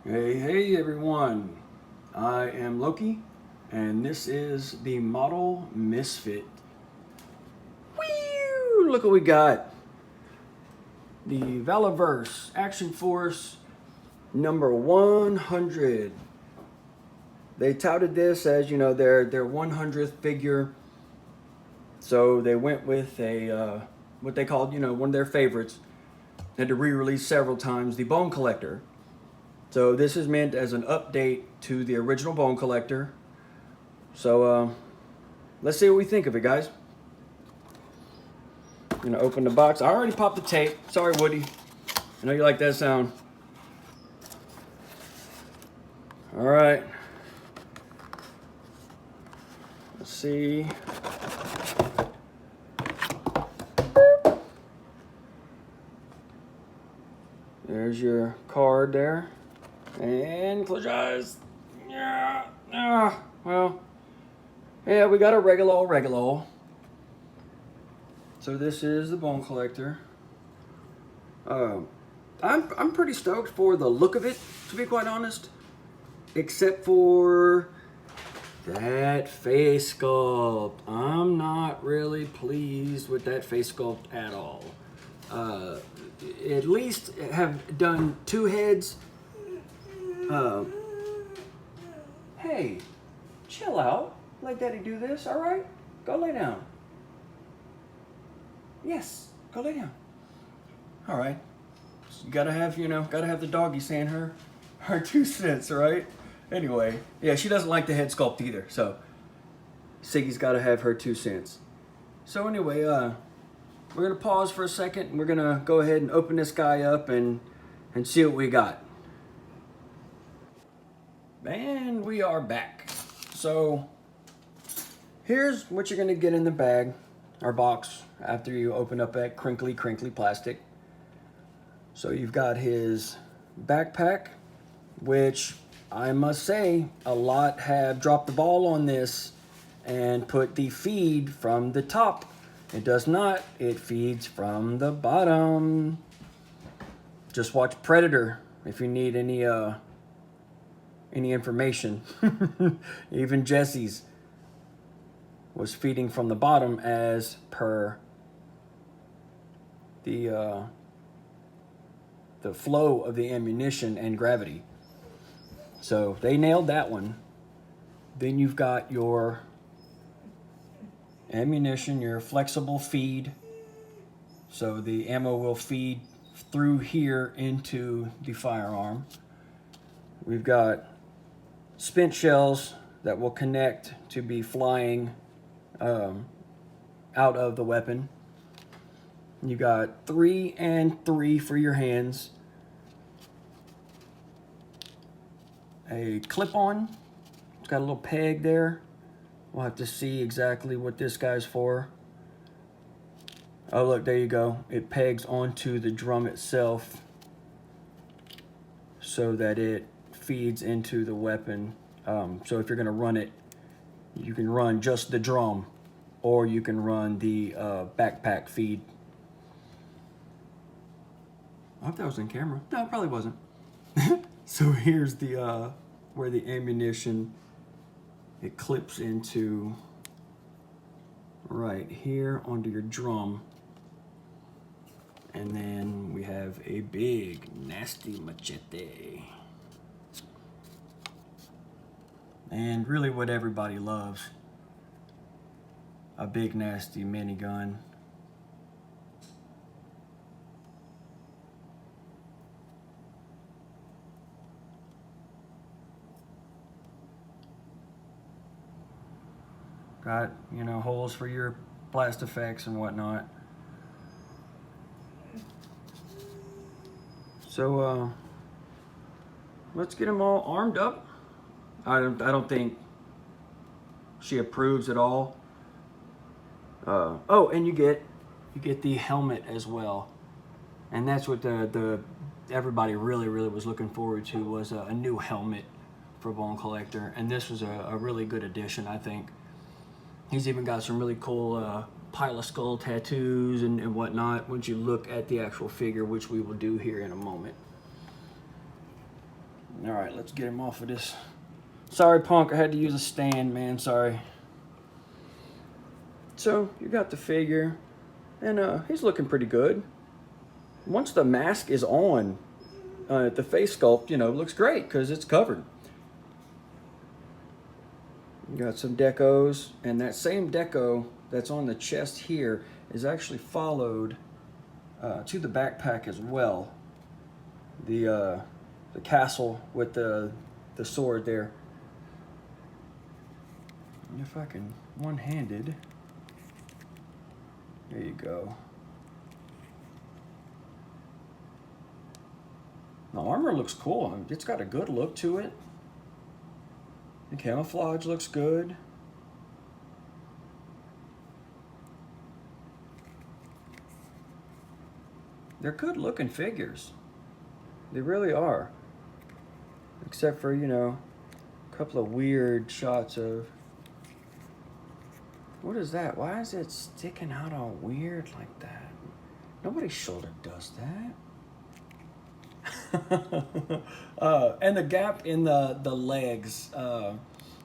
Hey everyone, I am Loki, and this is the Model Misfit. Whee! Look what we got. The valaverse Action Force number 100. They touted this as, their 100th figure. So they went with what they called, one of their favorites. Had to re-release several times, the Bone Collector. So this is meant as an update to the original Bone Collector. So let's see what we think of it, guys. I'm gonna open the box. I already popped the tape. Sorry, Woody. I know you like that sound. All right. Let's see. There's your card there. And close your eyes. Yeah. Well, yeah, we got a regular. So this is the Bone Collector. I'm pretty stoked for the look of it, to be quite honest. Except for that face sculpt. I'm not really pleased with that face sculpt at all. At least have done two heads. Hey, chill out. Let Daddy do this, all right? Go lay down. Yes, go lay down. All right. You gotta have, the doggy saying her 2 cents, right? Anyway, yeah, she doesn't like the head sculpt either, so Siggy's gotta have her 2 cents. So anyway, we're gonna pause for a second, and we're gonna go ahead and open this guy up and see what we got. And we are back. So here's what you're gonna get in the bag or box after you open up that crinkly plastic. So you've got his backpack, which I must say a lot have dropped the ball on this and put the feed from the top. It does not. It feeds from the bottom. Just watch Predator if you need any information. Even Jesse's was feeding from the bottom as per the flow of the ammunition and gravity. So they nailed that one. Then you've got your ammunition, your flexible feed. So the ammo will feed through here into the firearm. We've got spent shells that will connect to be flying out of the weapon. You got 3 and 3 for your hands. A clip-on. It's got a little peg there. We'll have to see exactly what this guy's for. Oh, look, there you go. It pegs onto the drum itself so that it feeds into the weapon. So if you're going to run it, you can run just the drum, or you can run the backpack feed. I hope that was in camera. No, it probably wasn't. So here's the where the ammunition, it clips into right here onto your drum. And then we have a big nasty machete. And really what everybody loves, a big nasty minigun. Got, holes for your blast effects and whatnot. So let's get them all armed up. I don't think she approves at all. Oh, and you get the helmet as well, and that's what the everybody really was looking forward to, was a new helmet for Bone Collector, and this was a really good addition, I think. He's even got some really cool pile of skull tattoos and whatnot once you look at the actual figure, which we will do here in a moment. All right, let's get him off of this. Sorry, Punk, I had to use a stand, man, sorry. So, you got the figure, and he's looking pretty good. Once the mask is on, the face sculpt, you know, looks great because it's covered. You got some decos, and that same deco that's on the chest here is actually followed to the backpack as well. The castle with the sword there. And if I can one-handed, there you go. The armor looks cool. It's got a good look to it. The camouflage looks good. They're good looking figures. They really are. Except for, you know, a couple of weird shots of... What is that? Why is it sticking out all weird like that? Nobody's shoulder does that. And the gap in the legs,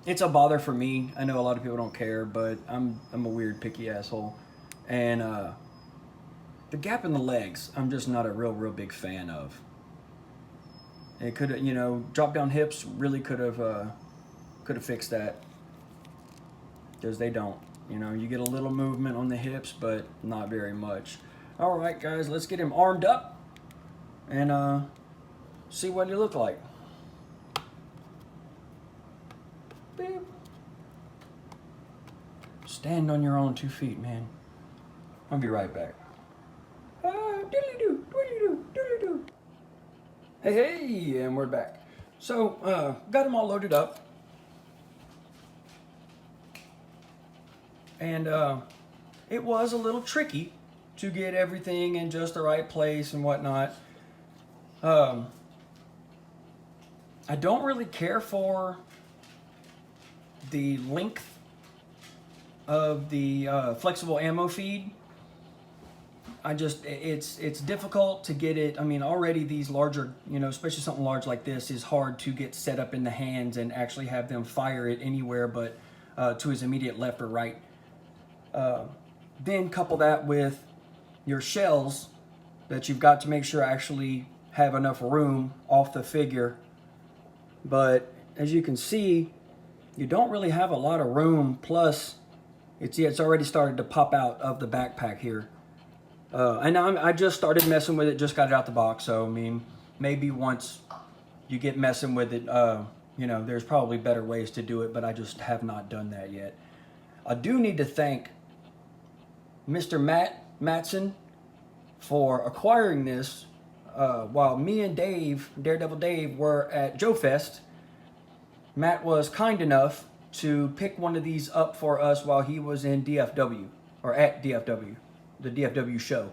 it's a bother for me. I know a lot of people don't care, but I'm a weird picky asshole. And the gap in the legs, I'm just not a real big fan of. It could have, you know, drop down hips really could have fixed that, because they don't. You know, you get a little movement on the hips, but not very much. All right, guys, let's get him armed up and see what he look like. Beep. Stand on your own 2 feet, man. I'll be right back. Doodly-doo, doodly-doo, doodly-doo. Hey, and we're back. So, got them all loaded up. And it was a little tricky to get everything in just the right place and whatnot. I don't really care for the length of the flexible ammo feed. It's difficult to get it. I mean, already these larger, you know, especially something large like this is hard to get set up in the hands and actually have them fire it anywhere but to his immediate left or right. Then couple that with your shells that you've got to make sure actually have enough room off the figure. But as you can see, you don't really have a lot of room. Plus, it's already started to pop out of the backpack here. And I just started messing with it, just got it out the box. So, I mean, maybe once you get messing with it, you know, there's probably better ways to do it, but I just have not done that yet. I do need to thank Mr. Matson for acquiring this while me and Dave, Daredevil Dave, were at Joe Fest. Matt was kind enough to pick one of these up for us while he was in DFW, or at DFW, the DFW show,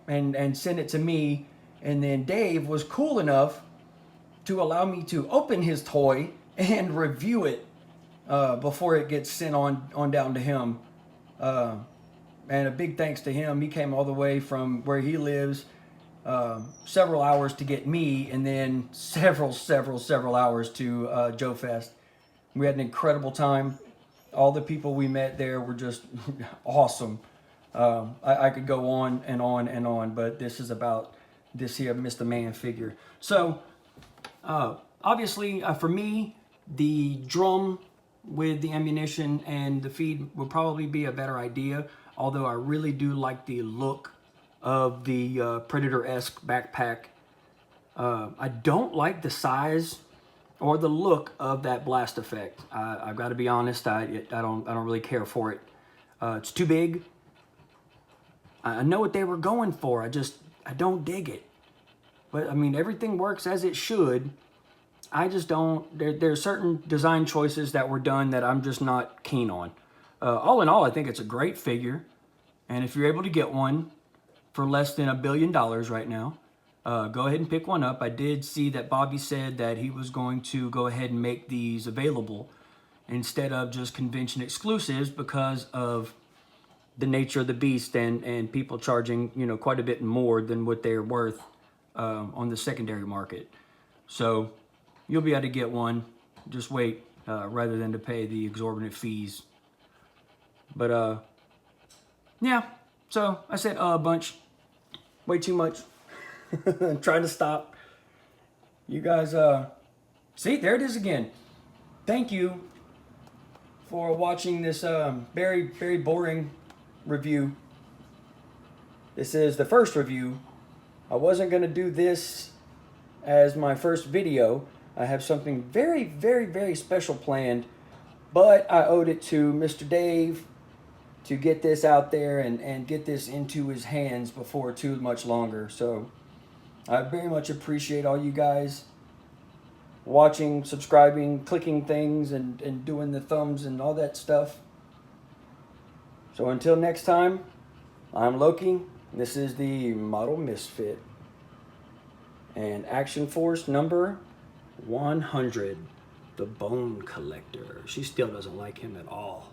and send it to me. And then Dave was cool enough to allow me to open his toy and review it before it gets sent on down to him. And a big thanks to him. He came all the way from where he lives, several hours to get me, and then several hours to Joe Fest. We had an incredible time. All the people we met there were just awesome. I could go on and on and on, but this is about this here Mr. Man figure. So, obviously, for me, the drum with the ammunition and the feed would probably be a better idea, although I really do like the look of the Predator-esque backpack. I don't like the size or the look of that blast effect. I've got to be honest, I don't really care for it. It's too big. I know what they were going for, I don't dig it. But I mean, everything works as it should. I just don't, there are certain design choices that were done that I'm just not keen on. All in all, I think it's a great figure. And if you're able to get one for less than $1 billion right now, go ahead and pick one up. I did see that Bobby said that he was going to go ahead and make these available instead of just convention exclusives because of the nature of the beast and people charging, you know, quite a bit more than what they're worth on the secondary market. So you'll be able to get one. Just wait, rather than to pay the exorbitant fees. But yeah, so I said a bunch, way too much. I'm trying to stop. You guys, see, there it is again. Thank you for watching this very, very boring review. This is the first review. I wasn't going to do this as my first video. I have something very, very, very special planned, but I owed it to Mr. Dave to get this out there and get this into his hands before too much longer. So I very much appreciate all you guys watching, subscribing, clicking things, and doing the thumbs and all that stuff. So until next time, I'm Loki. This is the Model Misfit. And Action Force number 100, the Bone Collector. She still doesn't like him at all.